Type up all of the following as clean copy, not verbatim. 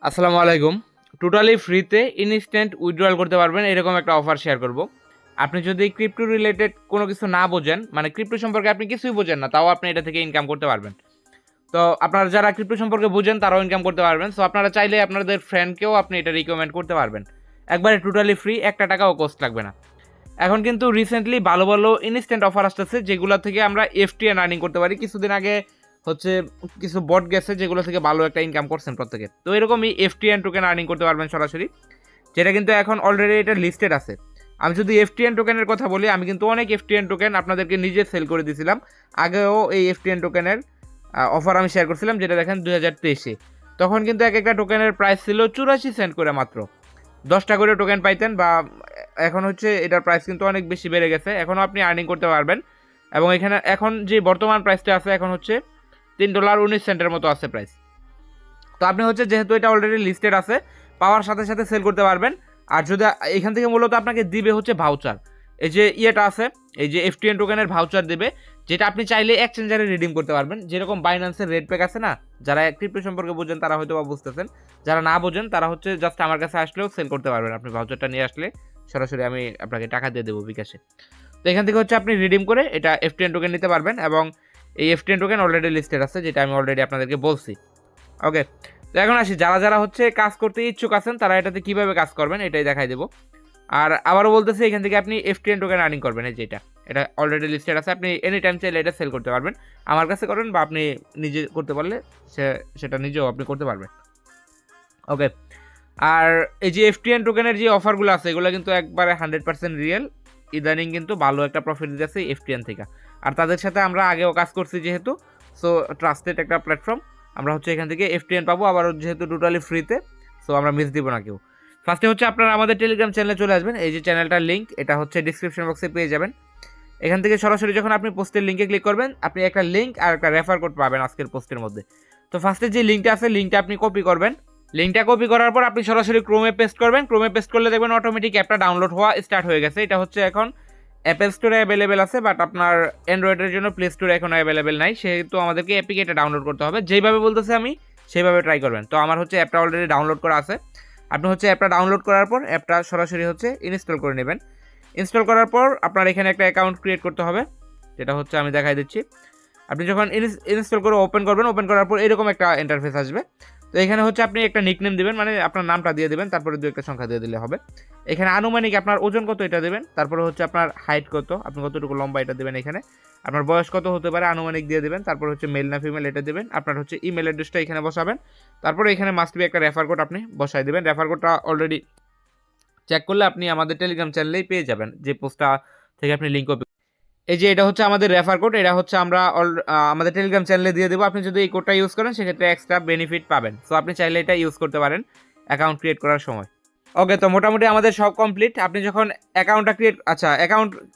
আসসালামু আলাইকুম। টোটালি ফ্রিতে ইনস্ট্যান্ট উইথড্রয়াল করতে পারবেন এরকম একটা অফার শেয়ার করব। আপনি যদি ক্রিপ্টো রিলেটেড কোনো কিছু না বোঝেন, মানে ক্রিপ্টো সম্পর্কে আপনি কিছুই বোঝেন না, তাও আপনি এটা থেকে ইনকাম করতে পারবেন। তো আপনারা যারা ক্রিপ্টো সম্পর্কে বুঝেন তারাও ইনকাম করতে পারবেন। সো আপনারা চাইলে আপনাদের ফ্রেন্ডকেও আপনি এটা রিকমেন্ড করতে পারবেন। একবারে টোটালি ফ্রি, একটা টাকাও কস্ট লাগবে না। এখন কিন্তু রিসেন্টলি ভালো, ভালো ইনস্ট্যান্ট অফার আসতেছে যেগুলো থেকে আমরা এফটিএন আর্নিং করতে পারি। কিছুদিন আগে হচ্ছে কিছু বট গেছে যেগুলো থেকে ভালো একটা ইনকাম করছেন প্রত্যেকে। তো এরকমই এফটিএন টোকেন আর্নিং করতে পারবেন সরাসরি। যেটা কিন্তু এখন অলরেডি এটা লিস্টেড আছে। আমি যদি এফটিএন টোকেনের কথা বলি, আমি কিন্তু অনেক এফটিএন টোকেন আপনাদেরকে নিজে সেল করে দিয়েছিলাম। আগেও এই এফটিএন টোকেনের অফার আমি শেয়ার করছিলাম, যেটা দেখেন 2023-এ। তখন কিন্তু এক একটা টোকেনের প্রাইস ছিল 84 সেন্ট করে মাত্র। 10টা করে টোকেন পাইতেন বা এখন হচ্ছে এটার প্রাইস কিন্তু অনেক বেশি বেড়ে গেছে। এখনও আপনি আর্নিং করতে পারবেন। এবং এখানে এখন যে বর্তমান প্রাইসটা আছে এখন হচ্ছে $3.19 মতো আছে প্রাইস। তো আপনি হচ্ছে যেহেতু এটা অলরেডি লিস্টেড আছে, পাওয়ার সাথে সাথে সেল করতে পারবেন। আর যদি এখান থেকে মূলত আপনাকে দিবে হচ্ছে ভাউচার, এই যে ইয়েটা আছে, এই যে এফটিএন টোকেনের ভাউচার দেবে, যেটা আপনি চাইলে এক্সচেঞ্জারে রিডিম করতে পারবেন। যেরকম বাইন্যান্সের রেড প্যাক আছে না, যারা ক্রিপ্টো সম্পর্কে বোঝেন তারা হয়তো বা বুঝতেছেন, যারা না বোঝেন তারা হচ্ছে জাস্ট আমার কাছে আসলেও সেল করতে পারবেন। আপনি ভাউচারটা নিয়ে আসলে সরাসরি আমি আপনাকে টাকা দিয়ে দেবো বিকাশে। তো এখান থেকে হচ্ছে আপনি রিডিম করে এটা এফটিএন টোকেন নিতে পারবেন। এবং এই এফটিএন টোকেন অলরেডি লিস্টেড আছে, যেটা আমি অলরেডি আপনাদেরকে বলছি। ওকে, তো এখন আসি, যারা যারা হচ্ছে কাজ করতে ইচ্ছুক আছেন তারা এটাতে কীভাবে কাজ করবেন এটাই দেখাই দেবো। আর আবারও বলতেছি, এখান থেকে আপনি এফটিএন টোকেন আর্নিং করবেন। এই যে এটা অলরেডি লিস্টেড আছে, আপনি এনি টাইম চাইলে এটা সেল করতে পারবেন। আমার কাছে করেন বা আপনি নিজে করতে পারলে সেটা নিজেও আপনি করতে পারবেন। ওকে, আর এই যে এফটিএন টোকেনের যে অফারগুলো আছে এগুলো কিন্তু একবারে 100% রিয়েল। ইদানিং কিন্তু ভালো একটা প্রফিট দিতেছে এফটিএন থেকে। আর তাদের সাথে আমরা আগেও কাজ করছি যেহেতু, সো ট্রাস্টেড একটা প্ল্যাটফর্ম। আমরা হচ্ছে এখান থেকে এফটিএন পাবো, আবার যেহেতু টোটালি ফ্রিতে, সো আমরা মিস দিব না কেউ। ফার্স্টে হচ্ছে আপনারা আমাদের টেলিগ্রাম চ্যানেলে চলে আসবেন। এই যে চ্যানেলটার লিঙ্ক, এটা হচ্ছে ডিসক্রিপশন বক্সে পেয়ে যাবেন। এখান থেকে সরাসরি যখন আপনি পোস্টের লিঙ্কে ক্লিক করবেন, আপনি একটা লিঙ্ক আর একটা রেফার কোড পাবেন আজকের পোস্টের মধ্যে। তো ফার্স্টে যে লিঙ্কটা আছে, লিঙ্কটা আপনি কপি করবেন। লিঙ্কটা কপি করার পর আপনি সরাসরি ক্রোমে পেস্ট করবেন। ক্রোমে পেস্ট করলে দেখবেন অটোমেটিক অ্যাপটা ডাউনলোড হওয়া স্টার্ট হয়ে গেছে। এটা হচ্ছে এখন অ্যাপেল স্টোরে অ্যাভেলেবেল আছে, বাট আপনার অ্যান্ড্রয়েডের জন্য প্লে স্টোরে এখন অ্যাভেলেবেল নাই। সেহেতু আমাদেরকে অ্যাপিকে এটা ডাউনলোড করতে হবে। যেইভাবে বলতেছে আমি সেইভাবে ট্রাই করবেন। তো আমার হচ্ছে অ্যাপটা অলরেডি ডাউনলোড করা আছে। আপনি হচ্ছে অ্যাপটা ডাউনলোড করার পর অ্যাপটা সরাসরি হচ্ছে ইনস্টল করে নেবেন। ইনস্টল করার পর আপনার এখানে একটা অ্যাকাউন্ট ক্রিয়েট করতে হবে, যেটা হচ্ছে আমি দেখাই দিচ্ছি। আপনি যখন ইনস্টল করে ওপেন করবেন, ওপেন করার পর এরকম একটা ইন্টারফেস আসবে। তো এখানে হচ্ছে আপনি একটা নিকনেম দিবেন, মানে আপনার নামটা দিয়ে দিবেন, তারপরে দু একটা সংখ্যা দিয়ে দিলে হবে। এখানে আনুমানিক আপনার ওজন কত এটা দেবেন, তারপরে হচ্ছে আপনার হাইট কত, আপনি কতটুকু লম্বা এটা দেবেন। এখানে আপনার বয়স কত হতে পারে আনুমানিক দিয়ে দেবেন, তারপর হচ্ছে মেল না ফিমেল এটা দেবেন। আপনার হচ্ছে ইমেল অ্যাড্রেসটা এখানে বসাবেন। তারপরে এখানে মাস্ট বি একটা রেফার কোড আপনি বসাই দেবেন। রেফার কোডটা অলরেডি চেক করলে আপনি আমাদের টেলিগ্রাম চ্যানেলেই পেয়ে যাবেন, যে পোস্টটা থেকে আপনি লিঙ্ক কপি। এই যে এটা হচ্ছে আমাদের রেফার কোড, এটা হচ্ছে আমরা আমাদের টেলিগ্রাম চ্যানেলে দিয়ে দেবো। আপনি যদি এই কোডটা ইউজ করেন সেক্ষেত্রে এক্সট্রা বেনিফিট পাবেন। সো আপনি চাইলে এটা ইউজ করতে পারেন অ্যাকাউন্ট ক্রিয়েট করার সময়। ওকে, তো মোটামুটি আমাদের সব কমপ্লিট। আপনি যখন অ্যাকাউন্ট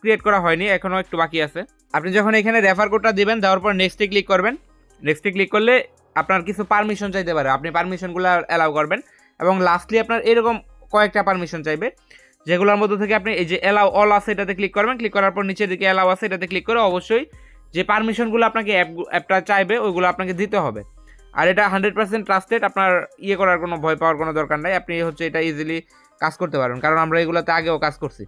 ক্রিয়েট করা হয়নি, এখনও একটু বাকি আছে। আপনি যখন এখানে রেফার কোডটা দিবেন, দেওয়ার পর নেক্সটে ক্লিক করবেন। নেক্সটে ক্লিক করলে আপনার কিছু পারমিশন চাইতে পারে, আপনি পারমিশনগুলো অ্যালাউ করবেন। এবং লাস্টলি আপনার এরকম কয়েকটা পারমিশন চাইবে, যেগুলোর মধ্যে থেকে আপনি এই যে অ্যালাউ অল আছে এটাতে ক্লিক করবেন। ক্লিক করার পর নিচের দিকে অ্যালাউ আছে এটাতে ক্লিক করে অবশ্যই যে পারমিশনগুলো আপনাকে অ্যাপটা চাইবে ওইগুলো আপনাকে দিতে হবে। আর এটা 100% ট্রাস্টেড, আপনার ইয়ে করার কোনো ভয় পাওয়ার কোনো দরকার নাই। আপনি হচ্ছে এটা ইজিলি কাজ করতে পারবেন, কারণ আমরা এগুলোতে আগেও কাজ করছি।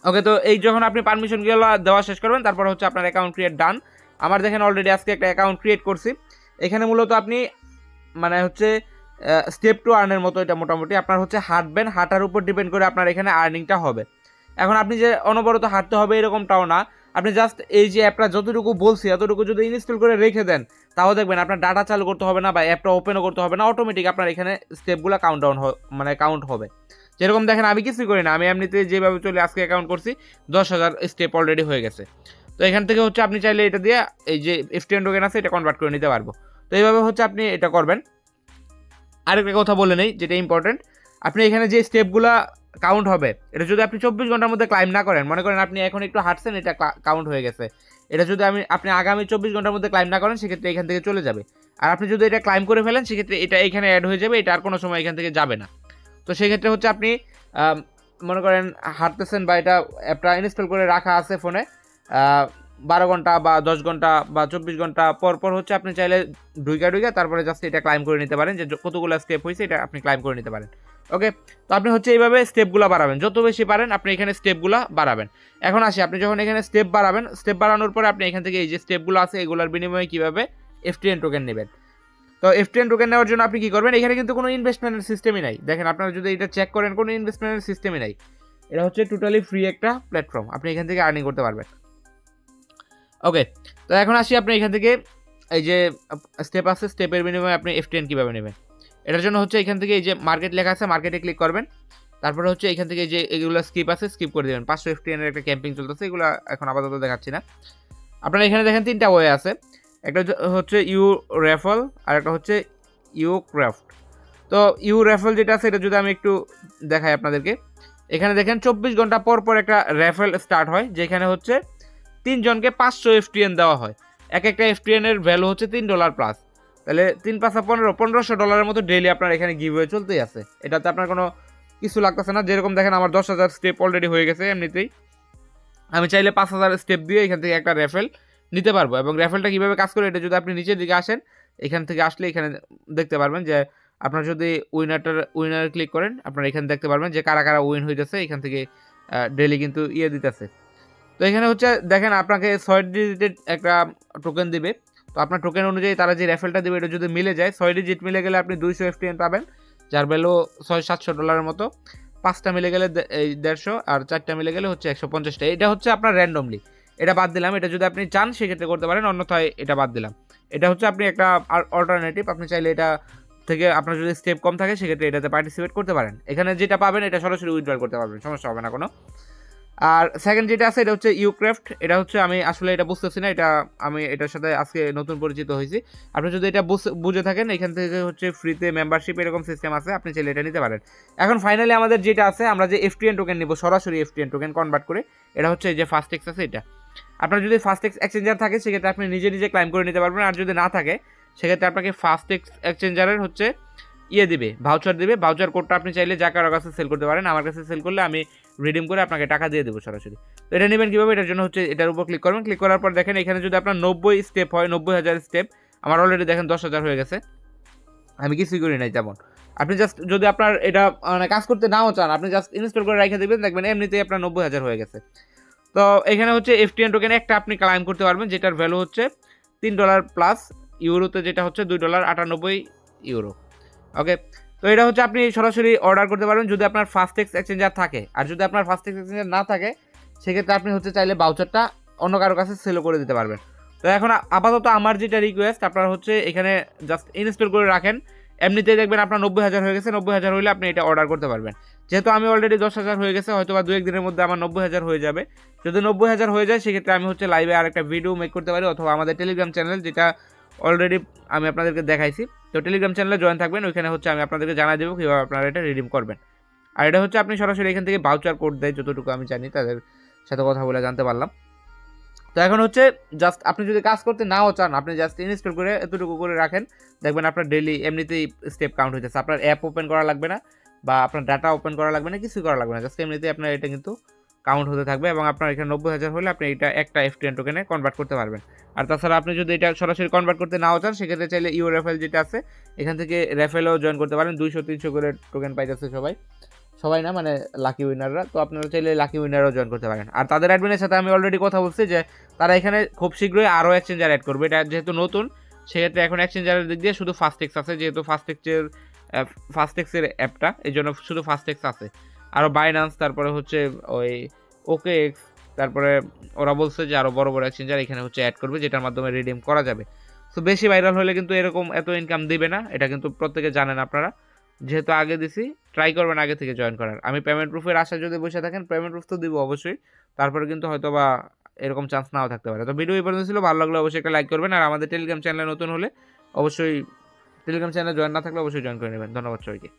ওকে, তো এই যখন আপনি পারমিশনগুলো দেওয়া শেষ করবেন, তারপর হচ্ছে আপনার অ্যাকাউন্ট ক্রিয়েট ডান। আমার দেখেন অলরেডি আজকে একটা অ্যাকাউন্ট ক্রিয়েট করছি। এখানে মূলত আপনি মানে হচ্ছে স্টেপ টু আর্নের মতো এটা মোটামুটি। আপনার হচ্ছে হাঁটবেন, হাঁটার উপর ডিপেন্ড করে আপনার এখানে আর্নিংটা হবে। এখন আপনি যে অনবরত হাঁটতে হবে এরকমটাও না, আপনি জাস্ট এই যে অ্যাপটা যতটুকু বলছি এতটুকু যদি ইনস্টল করে রেখে দেন, তাও দেখবেন আপনার ডাটা চালু করতে হবে না বা অ্যাপটা ওপেনও করতে হবে না, অটোমেটিক আপনার এখানে স্টেপগুলো কাউন্ট হবে। যেরকম দেখেন আমি কিছুই করি না, আমি এমনিতে যেভাবে চলে আজকে অ্যাকাউন্ট করছি 10,000 স্টেপ অলরেডি হয়ে গেছে। তো এখান থেকে হচ্ছে আপনি চাইলে এটা দিয়ে এই যে এফটিএন টোকেন আছে এটা কনভার্ট করে নিতে পারবো। তো এইভাবে হচ্ছে আপনি এটা করবেন। আরেকটা কথা বলে নেই যেটা ইম্পর্টেন্ট, আপনি এখানে যে স্টেপগুলো কাউন্ট হবে, এটা যদি আপনি 24 ঘন্টার মধ্যে ক্লাইম না করেন, মনে করেন আপনি এখন একটু হাঁটছেন, এটা কাউন্ট হয়ে গেছে। এটা যদি আপনি আগামী 24 ঘন্টার মধ্যে ক্লাইম না করেন সেক্ষেত্রে এখান থেকে চলে যাবে। আর আপনি যদি এটা ক্লাইম করে ফেলেন সেক্ষেত্রে এটা এখানে অ্যাড হয়ে যাবে, এটা আর কোনো সময় এখান থেকে যাবে না। তো সেক্ষেত্রে হচ্ছে আপনি মনে করেন হাঁটতেছেন বা এটা অ্যাপটা ইনস্টল করে রাখা আছে ফোনে, 12 ঘন্টা বা 10 ঘন্টা বা 24 ঘন্টা পর পর হচ্ছে আপনি চাইলে ঢুইকা তারপরে জাস্ট এটা ক্লাইম করে নিতে পারেন, যে কতগুলো স্টেপ হয়েছে এটা আপনি ক্লাইম করে নিতে পারেন। ওকে, তো আপনি হচ্ছে এইভাবে স্টেপগুলো বাড়াবেন, যত বেশি পারেন আপনি এখানে স্টেপগুলো বাড়াবেন। এখন আসি, আপনি যখন এখানে স্টেপ বাড়াবেন, স্টেপ বাড়ানোর পরে আপনি এখান থেকে এই যে স্টেপগুলো আছে এগুলোর বিনিময়ে কীভাবে FTN টোকেন নেবেন। তো FTN টোকেন নেওয়ার জন্য আপনি কী করবেন, এখানে কিন্তু কোনো ইনভেস্টমেন্টের সিস্টেমই নাই। দেখেন আপনারা যদি এটা চেক করেন, কোনো ইনভেস্টমেন্টের সিস্টেমই নাই। এটা হচ্ছে টোটালি ফ্রি একটা প্ল্যাটফর্ম, আপনি এখান থেকে আর্নিং করতে পারবেন। ওকে, তো এখন আসি, আপনি এখান থেকে এই যে স্টেপ আছে, স্টেপের বিনিময়ে আপনি FTN কীভাবে নেবেন। এটার জন্য হচ্ছে এখান থেকে এই যে মার্কেট লেখা আছে, মার্কেটে ক্লিক করবেন। তারপরে হচ্ছে এখান থেকে যে এগুলো স্কিপ আছে স্কিপ করে দেবেন। 500 FTN এর একটা ক্যাম্পিং চলতেছে, এগুলো এখন আপাতত দেখাচ্ছি না। আপনারা এখানে দেখেন 3টা ওয়ে আছে, একটা হচ্ছে ইউ রেফল আর একটা হচ্ছে ইউ ক্রাফট। তো ইউ রেফল যেটা আছে এটা যদি আমি একটু দেখাই আপনাদেরকে, এখানে দেখেন 24 ঘন্টা পর পর একটা রেফেল স্টার্ট হয়, যেখানে হচ্ছে 3 জনকে 500 FTN দেওয়া হয়। একটা FTN এর ভ্যালু হচ্ছে $3 প্লাস, তাহলে 3 5 1500 মতো ডেইলি আপনার এখানে গিভওয়ে চলতেই আছে। এটাতে আপনার কোনো কিছু লাগতেছে না। যেরকম দেখেন আমার 10,000 স্টেপ অলরেডি হয়ে গেছে এমনিতেই। আমি চাইলে 5,000 স্টেপ দিয়ে এখান থেকে একটা রেফেল নিতে পারবো। এবং রেফেলটা কীভাবে কাজ করে, এটা যদি আপনি নিচের দিকে আসেন, এখান থেকে আসলে এখানে দেখতে পারবেন যে আপনার যদি উইনার ক্লিক করেন, আপনারা এখানে দেখতে পারবেন যে কারা কারা উইন হইতেছে। এখান থেকে ডেইলি কিন্তু দিতেছে। তো এখানে হচ্ছে দেখেন আপনাকে 6 ডিজিটের একটা টোকেন দিবে। তো আপনার টোকেন অনুযায়ী তারা যে রেফেলটা দেবে এটা যদি মিলে যায়, 6 ডিজিট মিলে গেলে আপনি 200 FTN পাবেন, যার ভ্যালু $600-700 মতো। 5টা মিলে গেলে 150, আর 4টা মিলে গেলে হচ্ছে 150টা। এটা হচ্ছে আপনার র্যান্ডমলি, এটা বাদ দিলাম। এটা যদি আপনি চান সেক্ষেত্রে করতে পারেন, অন্যথায় এটা বাদ দিলাম। এটা হচ্ছে আপনি একটা অল্টারনেটিভ, আপনি চাইলে এটা থেকে আপনার যদি স্টেপ কম থাকে সেক্ষেত্রে এটাতে পার্টিসিপেট করতে পারেন। এখানে যেটা পাবেন এটা সরাসরি উইথড্রল করতে পারবেন, সমস্যা হবে না কোনো। আর সেকেন্ড যেটা আছে এটা হচ্ছে ইউক্রাফট। এটা হচ্ছে আমি আসলে এটা বুঝতেছি না, এটা আমি এটার সাথে আজকে নতুন পরিচিত হয়েছি। আপনি যদি এটা বুঝে থাকেন, এখান থেকে হচ্ছে ফ্রিতে মেম্বারশিপ এরকম সিস্টেম আছে, আপনি চাইলে এটা নিতে পারেন। এখন ফাইনালি আমাদের যেটা আছে, আমরা যে FTN টোকেন নিব সরাসরি FTN টোকেন কনভার্ট করে, এটা হচ্ছে এই যে ফাস্টেক্স আছে এটা। আপনার যদি ফাস্টেক্স এক্সচেঞ্জার থাকে সেক্ষেত্রে আপনি নিজে ক্লাইম করে নিতে পারবেন, আর যদি না থাকে সেক্ষেত্রে আপনাকে ফাস্টেক্স এক্সচেঞ্জারের হচ্ছে দিবে, ভাউচার দিবে। ভাউচার কোডটা আপনি চাইলে যা কারো কাছে সেল করতে পারেন, আমার কাছে সেল করলে আমি রিডিম করে আপনাকে টাকা দিয়ে দেবো সরাসরি। তো এটা নেবেন কীভাবে, এটার জন্য হচ্ছে এটার উপর ক্লিক করবেন। ক্লিক করার পর দেখেন এখানে যদি আপনার 90 স্টেপ হয়, 90,000 স্টেপ, আমার অলরেডি দেখেন 10,000 হয়ে গেছে, আমি কিছুই করি নাই তেমন। আপনি জাস্ট যদি আপনার এটা মানে কাজ করতে নাও চান, আপনি জাস্ট ইনস্টল করে রেখে দেবেন, দেখবেন এমনিতেই আপনার 90,000 হয়ে গেছে। তো এখানে হচ্ছে FTN টোকেন একটা আপনি ক্লাইম করতে পারবেন, যেটার ভ্যালু হচ্ছে $3 প্লাস, ইউরোতে যেটা হচ্ছে $2.98। ওকে, তো এটা হচ্ছে আপনি সরাসরি অর্ডার করতে পারবেন যদি আপনার ফাস্টেক্স এক্সচেঞ্জার থাকে। আর যদি আপনার ফাস্টেক্স এক্সচেঞ্জার না থাকে সেক্ষেত্রে আপনি হচ্ছে চাইলে ভাউচারটা অন্য কারো কাছে সেলও করে দিতে পারবেন। তো এখন আপাতত আমার যেটা রিকোয়েস্ট, আপনার হচ্ছে এখানে জাস্ট ইনস্টল করে রাখেন, এমনিতেই দেখবেন আপনার 90,000 হয়ে গেছে। 90,000 হলে আপনি এটা অর্ডার করতে পারবেন। যেহেতু আমি অলরেডি 10,000 হয়ে গেছে, হয়তো বা 2-1 দিনের মধ্যে আমার 90,000 হয়ে যাবে। যদি 90,000 হয়ে যায় সেক্ষেত্রে আমি হচ্ছে লাইভে আর একটা ভিডিও মেক করতে পারি, অথবা আমাদের টেলিগ্রাম চ্যানেল, যেটা অলরেডি আমি আপনাদেরকে দেখাইছি। তো টেলিগ্রাম চ্যানেলে জয়েন থাকবেন, ওইখানে হচ্ছে আমি আপনাদেরকে জানাই দেবো কীভাবে আপনারা এটা রিডিম করবেন। আর এটা হচ্ছে আপনি সরাসরি এখান থেকে ভাউচার কোড দেয়, যতটুকু আমি জানি, তাদের সাথে কথা বলে জানতে পারলাম। তো এখন হচ্ছে জাস্ট আপনি যদি কাজ করতে নাও চান, আপনি জাস্ট ইনস্টল করে এতটুকু করে রাখেন, দেখবেন আপনার ডেইলি এমনিতেই স্টেপ কাউন্ট হইতেছে। আপনার অ্যাপ ওপেন করা লাগবে না, বা আপনার ডাটা ওপেন করা লাগবে না, কিছুই করা লাগবে না, জাস্ট এমনিতেই আপনার এটা কিন্তু কাউন্ট হতে থাকবে। এবং আপনার এখানে 90,000 হলে আপনি এটা একটা FTN টোকেনে কনভার্ট করতে পারবেন। আর তাছাড়া আপনি যদি এটা সরাসরি কনভার্ট করতে নাও চান সেক্ষেত্রে চাইলে ইউ রেফেল যেটা আছে এখান থেকে রেফেলও জয়েন করতে পারেন। 200-300 করে টোকেন পাইতেছে সবাই না, মানে লাকি উইনাররা। তো আপনারা চাইলে লাকি উইনারও জয়েন করতে পারেন। আর তাদের অ্যাডমিনের সাথে আমি অলরেডি কথা বলছি যে তারা এখানে খুব শীঘ্রই আরও এক্সচেঞ্জার অ্যাড করবে। এটা যেহেতু নতুন, সেক্ষেত্রে এখন এক্সচেঞ্জারের দিক দিয়ে শুধু ফাস্টেক্স আছে, যেহেতু ফাস্টেক্সের অ্যাপটা, এই জন্য শুধু ফাস্টেক্স আছে। আরও বাইন্যান্স, তারপরে হচ্ছে ওই OKX, তারপরে ওরা বলছে যে আরও বড় এক্সচেঞ্জার এখানে হচ্ছে অ্যাড করবে, যেটার মাধ্যমে রিডিম করা যাবে। তো বেশি ভাইরাল হলে কিন্তু এরকম এত ইনকাম দিবে না, এটা কিন্তু প্রত্যেকে জানেন আপনারা। যেহেতু আগে দিছি, ট্রাই করবেন আগে থেকে জয়েন করার। আমি পেমেন্ট প্রুফের আশায় যদি বসে থাকেন, পেমেন্ট প্রুফ তো দিব অবশ্যই, তারপরে কিন্তু হয়তো বা এরকম চান্স নাও থাকতে পারে। তো ভিডিও এই পর্যন্ত ছিল, ভালো লাগলে অবশ্যই একটা লাইক করবেন। আর আমাদের টেলিগ্রাম চ্যানেলে নতুন হলে অবশ্যই, টেলিগ্রাম চ্যানেলে জয়েন না থাকলে অবশ্যই জয়েন করে নেবেন। ধন্যবাদ সবাইকে।